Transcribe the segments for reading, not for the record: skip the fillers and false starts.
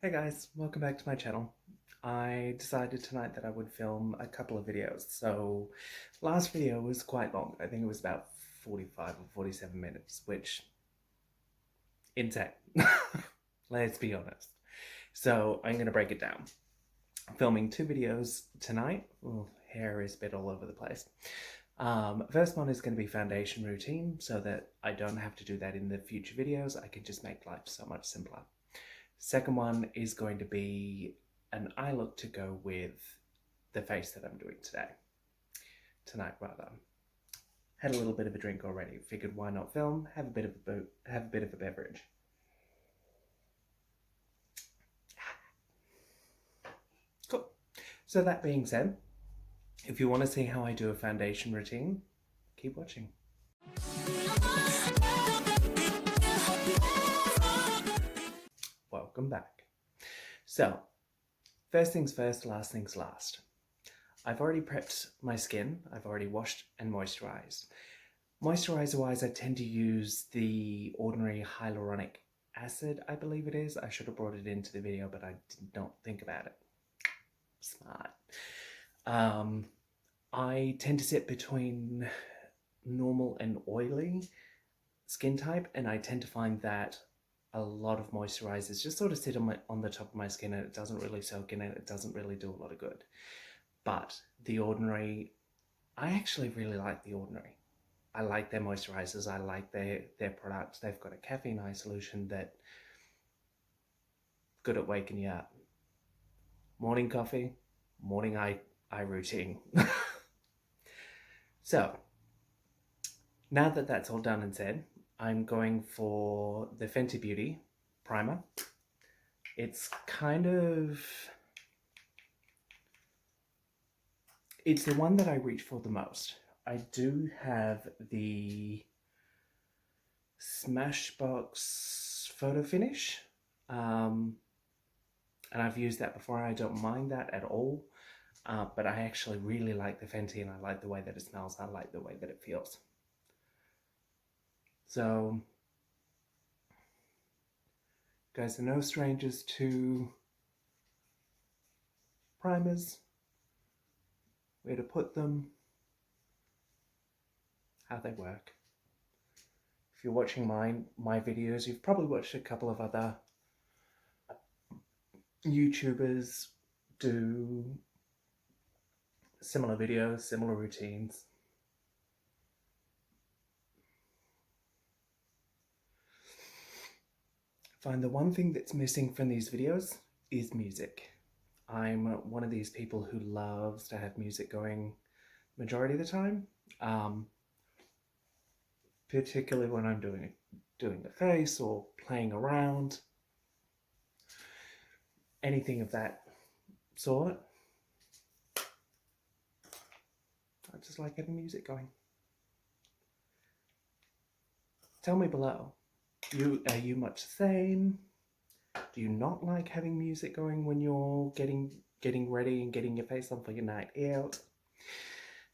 Hey guys, welcome back to my channel. I decided tonight that I would film a couple of videos. So last video was quite long. I think it was about 45 or 47 minutes, which insane. Let's be honest. So I'm going to break it down. I'm filming two videos tonight. Oh, hair is a bit all over the place. First one is going to be foundation routine so that I don't have to do that in the future videos. I can just make life so much simpler. Second one is going to be an eye look to go with the face that I'm doing tonight rather. Had a little bit of a drink already. Figured why not film? Have a bit of a beverage. Cool. So that being said, if you want to see how I do a foundation routine, keep watching. Welcome back. So, first things first, last things last. I've already prepped my skin. I've already washed and moisturized. Moisturizer-wise, I tend to use the ordinary hyaluronic acid, I believe it is. I should have brought it into the video, but I did not think about it. Smart. I tend to sit between normal and oily skin type, and I tend to find that a lot of moisturizers just sort of sit on the top of my skin and it doesn't really soak in it. It doesn't really do a lot of good. But The Ordinary, I actually really like The Ordinary. I like their moisturizers. I like their products. They've got a caffeine eye solution that good at waking you up. Morning coffee, morning eye routine. So, now that that's all done and said, I'm going for the Fenty Beauty primer. It's it's the one that I reach for the most. I do have the Smashbox Photo Finish, and I've used that before. I don't mind that at all, but I actually really like the Fenty, and I like the way that it smells. I like the way that it feels. So, guys are no strangers to primers, where to put them, how they work. If you're watching my videos, you've probably watched a couple of other YouTubers do similar videos, similar routines. I find the one thing that's missing from these videos is music. I'm one of these people who loves to have music going majority of the time, particularly when I'm doing a face or playing around, anything of that sort. I just like having music going. Tell me below, are you much the same? Do you not like having music going when you're getting ready and getting your face on for your night out?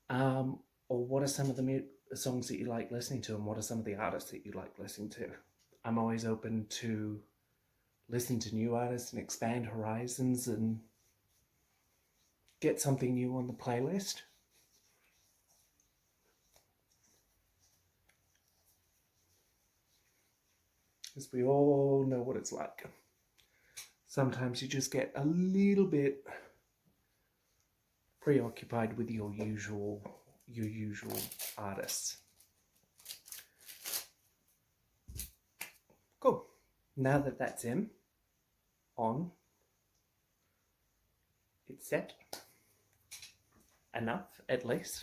Or what are some of the songs that you like listening to, and what are some of the artists that you like listening to? I'm always open to listen to new artists and expand horizons and get something new on the playlist. Because we all know what it's like. Sometimes you just get a little bit preoccupied with your usual artists. Cool. Now that that's it's set. Enough, at least.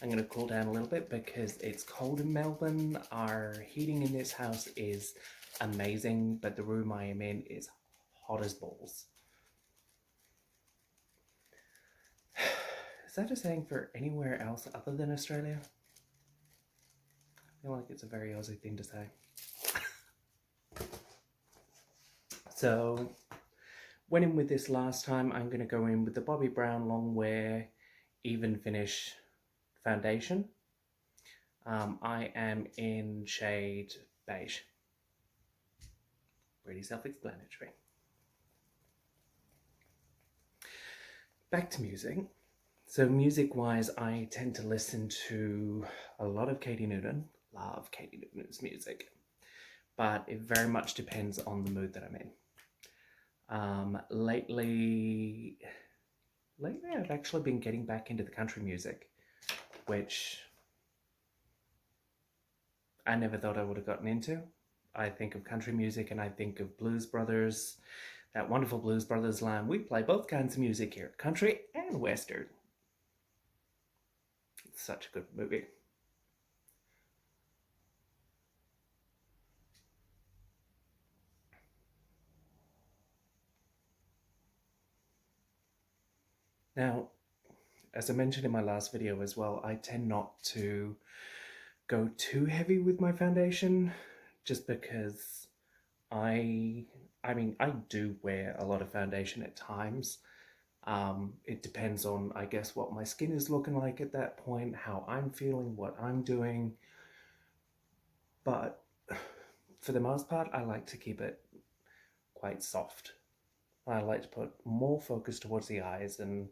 I'm going to cool down a little bit because it's cold in Melbourne. Our heating in this house is amazing, but the room I am in is hot as balls. Is that a saying for anywhere else other than Australia? I feel like it's a very Aussie thing to say. So, went in with this last time. I'm going to go in with the Bobbi Brown Longwear Even Finish Foundation. I am in shade beige. Pretty self-explanatory. back to music. So music-wise, I tend to listen to a lot of Katie Noonan. Love Katie Noonan's music. But it very much depends on the mood that I'm in. Lately I've actually been getting back into the country music, which I never thought I would have gotten into. I think of country music and I think of Blues Brothers, that wonderful Blues Brothers line. We play both kinds of music here, country and western. It's such a good movie. Now, as I mentioned in my last video as well, I tend not to go too heavy with my foundation just because I mean, I do wear a lot of foundation at times. It depends on, I guess, what my skin is looking like at that point, how I'm feeling, what I'm doing. But for the most part, I like to keep it quite soft. I like to put more focus towards the eyes and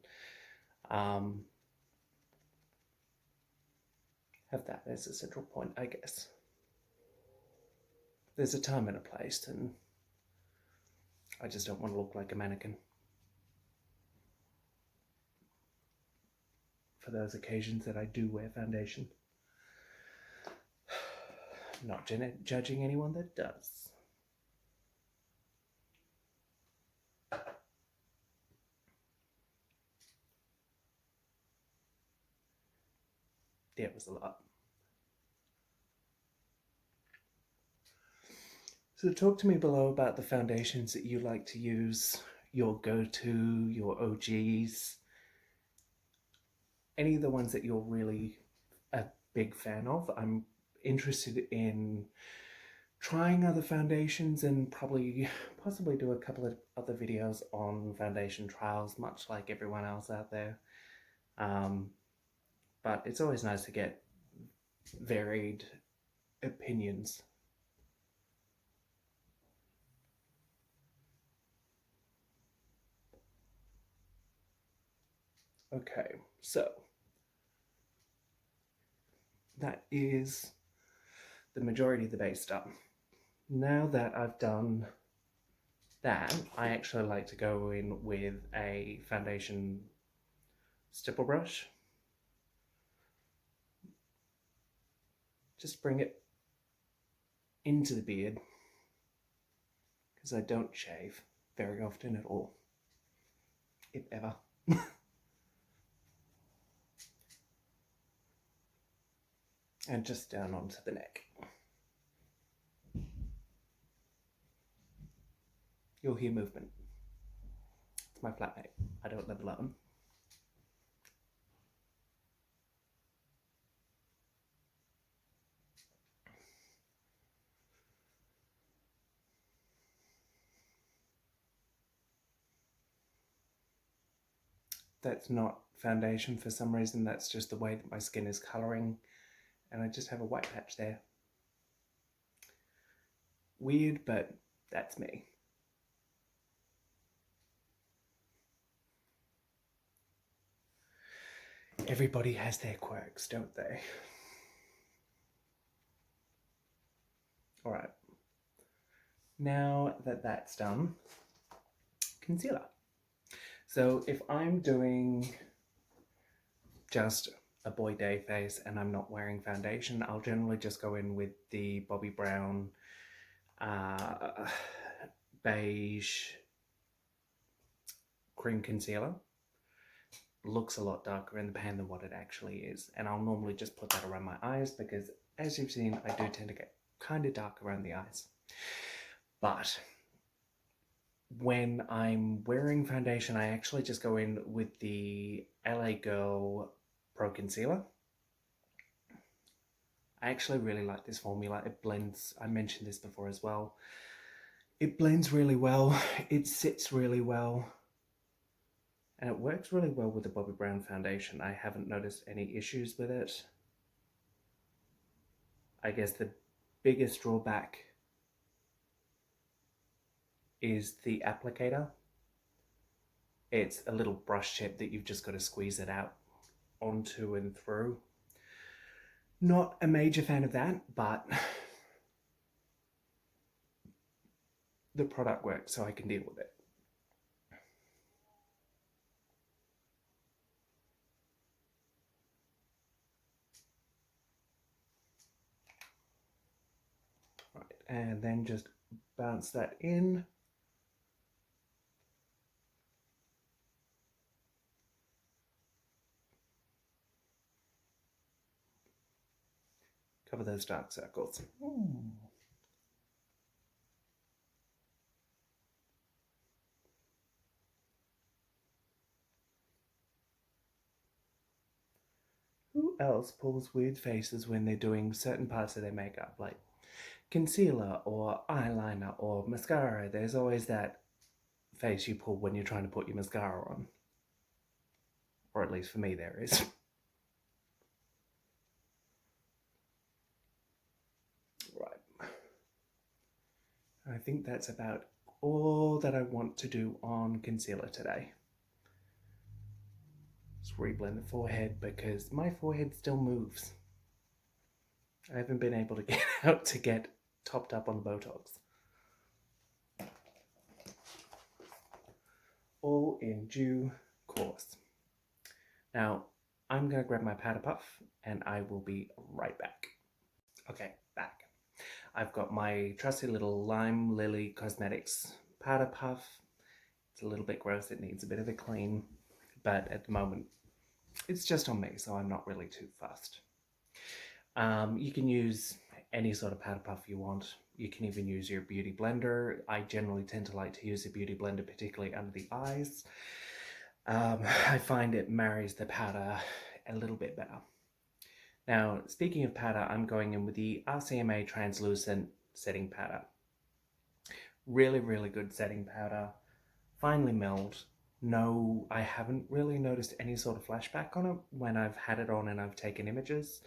have that as a central point, I guess. There's a time and a place, and I just don't want to look like a mannequin. For those occasions that I do wear foundation. Not judging anyone that does. Yeah, it was a lot. So talk to me below about the foundations that you like to use, your go-to, your OGs, any of the ones that you're really a big fan of. I'm interested in trying other foundations and possibly do a couple of other videos on foundation trials, much like everyone else out there. But it's always nice to get varied opinions. Okay, so that is the majority of the base done. Now that I've done that, I actually like to go in with a foundation stipple brush. Just bring it into the beard, because I don't shave very often at all, if ever. And just down onto the neck. You'll hear movement. It's my flatmate. I don't live alone. That's not foundation for some reason. That's just the way that my skin is coloring. And I just have a white patch there. Weird, but that's me. Everybody has their quirks, don't they? All right. Now that that's done, concealer. So if I'm doing just a boy day face and I'm not wearing foundation, I'll generally just go in with the Bobbi Brown beige cream concealer. Looks a lot darker in the pan than what it actually is, and I'll normally just put that around my eyes because, as you've seen, I do tend to get kind of dark around the eyes. But when I'm wearing foundation, I actually just go in with the LA Girl Pro Concealer. I actually really like this formula. It blends, I mentioned this before as well. It blends really well, it sits really well, and it works really well with the Bobbi Brown foundation. I haven't noticed any issues with it. I guess the biggest drawback is the applicator. It's a little brush tip that you've just got to squeeze it out onto and through. Not a major fan of that, but the product works, so I can deal with it. Right, and then just bounce that in. Cover those dark circles. Who else pulls weird faces when they're doing certain parts of their makeup, like concealer or eyeliner or mascara? There's always that face you pull when you're trying to put your mascara on. Or at least for me, there is. Right. I think that's about all that I want to do on concealer today. Just reblend the forehead because my forehead still moves. I haven't been able to get out to get topped up on the Botox. All in due course. Now, I'm going to grab my powder puff and I will be right back. Okay, back. I've got my trusty little Lime Lily Cosmetics powder puff. It's a little bit gross, it needs a bit of a clean, but at the moment it's just on me, so I'm not really too fussed. You can use any sort of powder puff you want. You can even use your beauty blender. I generally tend to like to use a beauty blender, particularly under the eyes. I find it marries the powder a little bit better. Now, speaking of powder, I'm going in with the RCMA Translucent Setting Powder. Really, really good setting powder. Finely milled. No, I haven't really noticed any sort of flashback on it when I've had it on and I've taken images.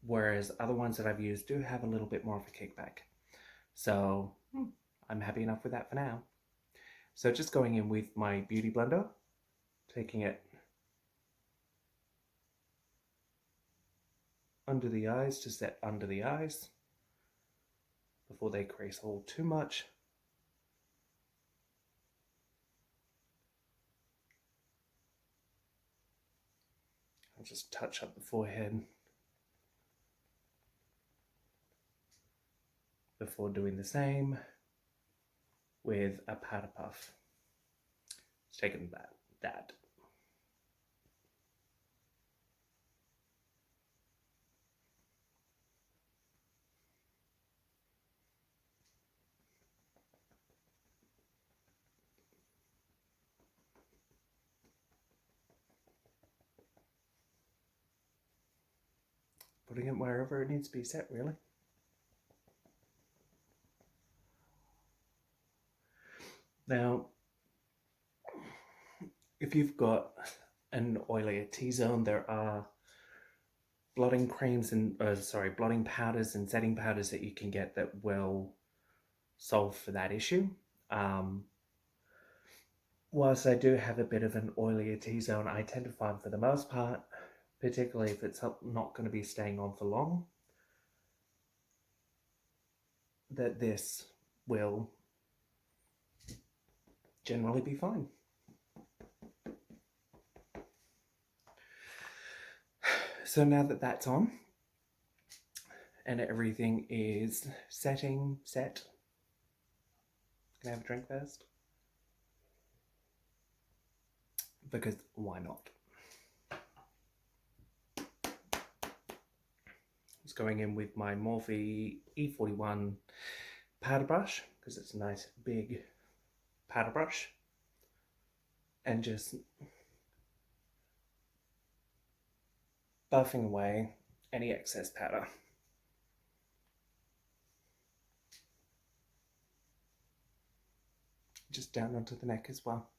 Whereas other ones that I've used do have a little bit more of a kickback. So I'm happy enough with that for now. So just going in with my beauty blender, taking it under the eyes to set under the eyes before they crease all too much. I'll just touch up the forehead before doing the same with a powder puff. It's taken that. Putting it wherever it needs to be set, really. Now, if you've got an oilier T-zone, there are blotting creams and blotting powders and setting powders that you can get that will solve for that issue. Whilst I do have a bit of an oilier T-zone, I tend to find for the most part, particularly if it's not going to be staying on for long, that this will generally be fine. So now that that's on and everything is set, can I have a drink first? Because why not? Just going in with my Morphe E41 powder brush because it's a nice big powder brush, and just buffing away any excess powder. Just down onto the neck as well.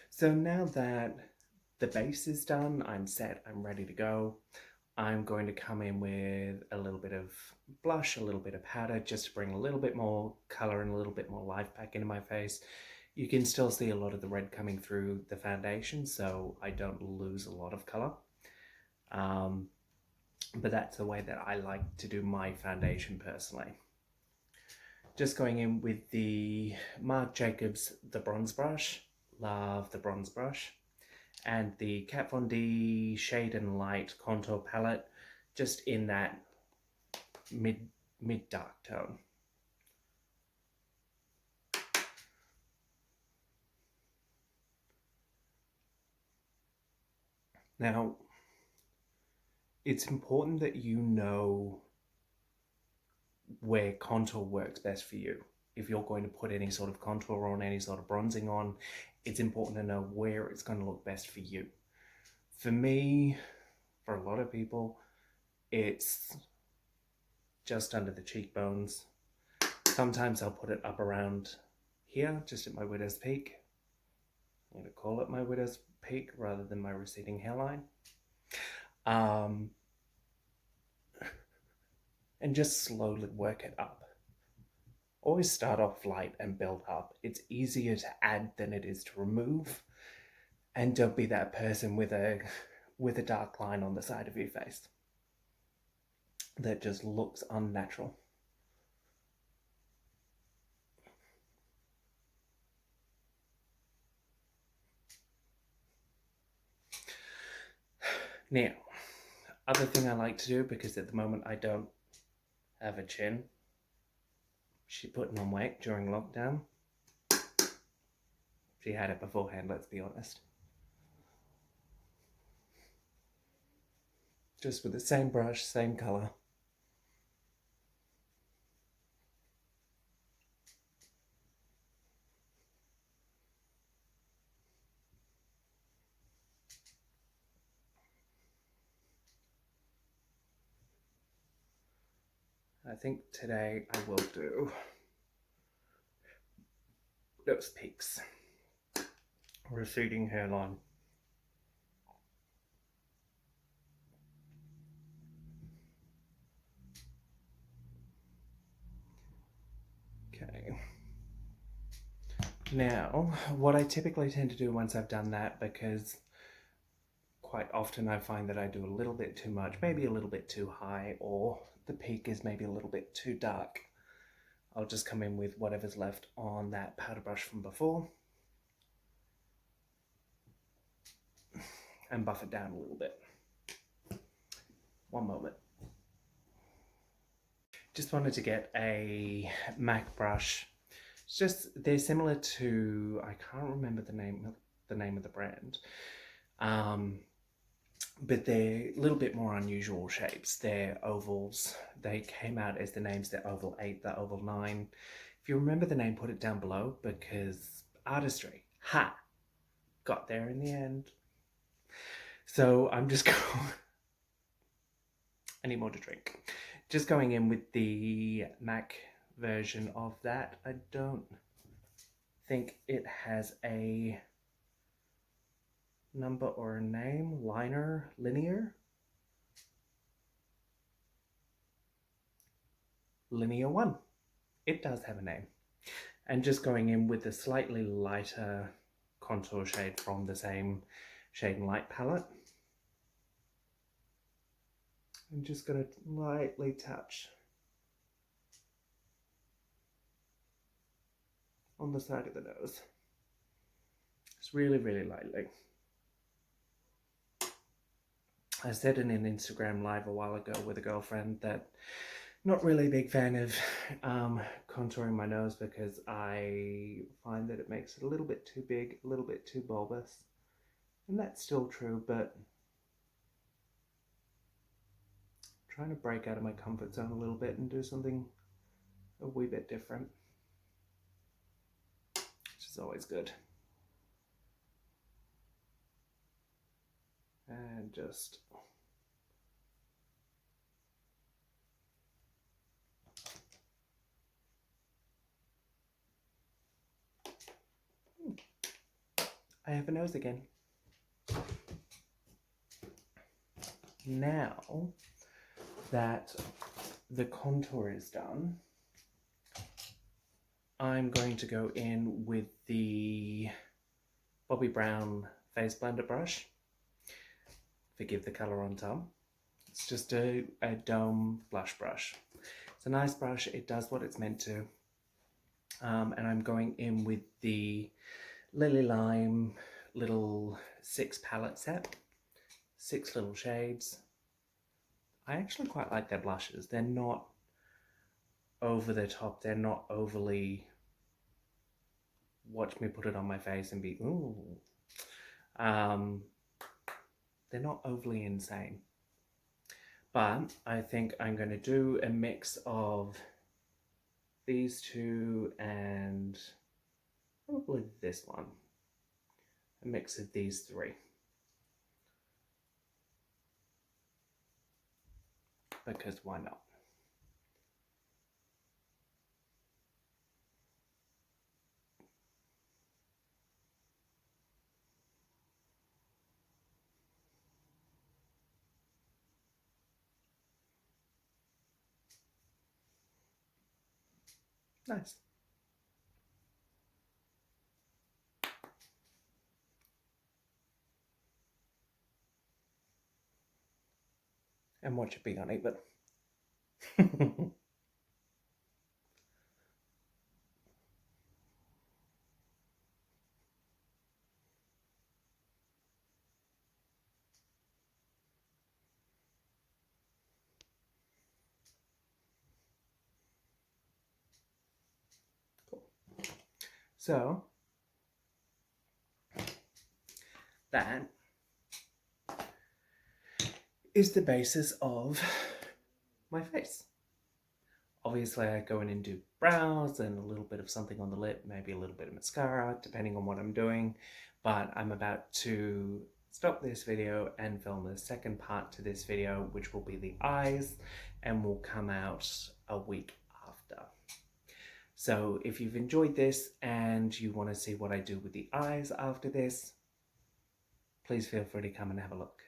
So now that the base is done, I'm set, I'm ready to go. I'm going to come in with a little bit of blush, a little bit of powder, just to bring a little bit more color and a little bit more life back into my face. You can still see a lot of the red coming through the foundation, so I don't lose a lot of color. But that's the way that I like to do my foundation personally. Just going in with the Marc Jacobs, the bronze brush. Love the bronze brush. And the Kat Von D Shade and Light contour palette, just in that mid dark tone. Now, it's important that you know where contour works best for you. If you're going to put any sort of contour on, any sort of bronzing on, it's important to know where it's going to look best for you. For me, for a lot of people, it's just under the cheekbones. Sometimes I'll put it up around here, just at my widow's peak. I'm going to call it my widow's peak rather than my receding hairline. And just slowly work it up. Always start off light and build up. It's easier to add than it is to remove. And don't be that person with a dark line on the side of your face that just looks unnatural. Now, other thing I like to do, because at the moment I don't have a chin, she's putting on weight during lockdown. She had it beforehand, let's be honest. Just with the same brush, same color. I think today I will do those peaks. Receding hairline. Okay. Now, what I typically tend to do once I've done that, because quite often I find that I do a little bit too much, maybe a little bit too high, or the peak is maybe a little bit too dark, I'll just come in with whatever's left on that powder brush from before and buff it down a little bit. One moment. Just wanted to get a MAC brush. It's just, they're similar to, I can't remember the name of the brand, but they're a little bit more unusual shapes. They're ovals. They came out as the names, the Oval 8, the Oval 9. If you remember the name, put it down below, because artistry. Ha! Got there in the end. So I'm just going... I need more to drink. Just going in with the MAC version of that. I don't think it has a number or a name. Linear 1. It does have a name. And just going in with a slightly lighter contour shade from the same Shade and Light palette. I'm just going to lightly touch on the side of the nose. Just really, really lightly. I said in an Instagram live a while ago with a girlfriend that not really a big fan of contouring my nose, because I find that it makes it a little bit too big, a little bit too bulbous. And that's still true, but trying to break out of my comfort zone a little bit and do something a wee bit different, which is always good. And just I have a nose again. now that the contour is done, I'm going to go in with the Bobbi Brown face blender brush. Forgive the colour on top. It's just a dome blush brush. It's a nice brush, it does what it's meant to. And I'm going in with the Lily Lime little 6 palette set, 6 little shades. I actually quite like their blushes. They're not over the top, they're not overly, watch me put it on my face and be, ooh. They're not overly insane. But I think I'm going to do a mix of these two and probably this one. A mix of these three. Because why not? Nice. And watch it be on it, but cool. So that is the basis of my face. Obviously I go in and do brows and a little bit of something on the lip, maybe a little bit of mascara, depending on what I'm doing. But I'm about to stop this video and film the second part to this video, which will be the eyes, and will come out a week after. So if you've enjoyed this and you want to see what I do with the eyes after this, please feel free to come and have a look.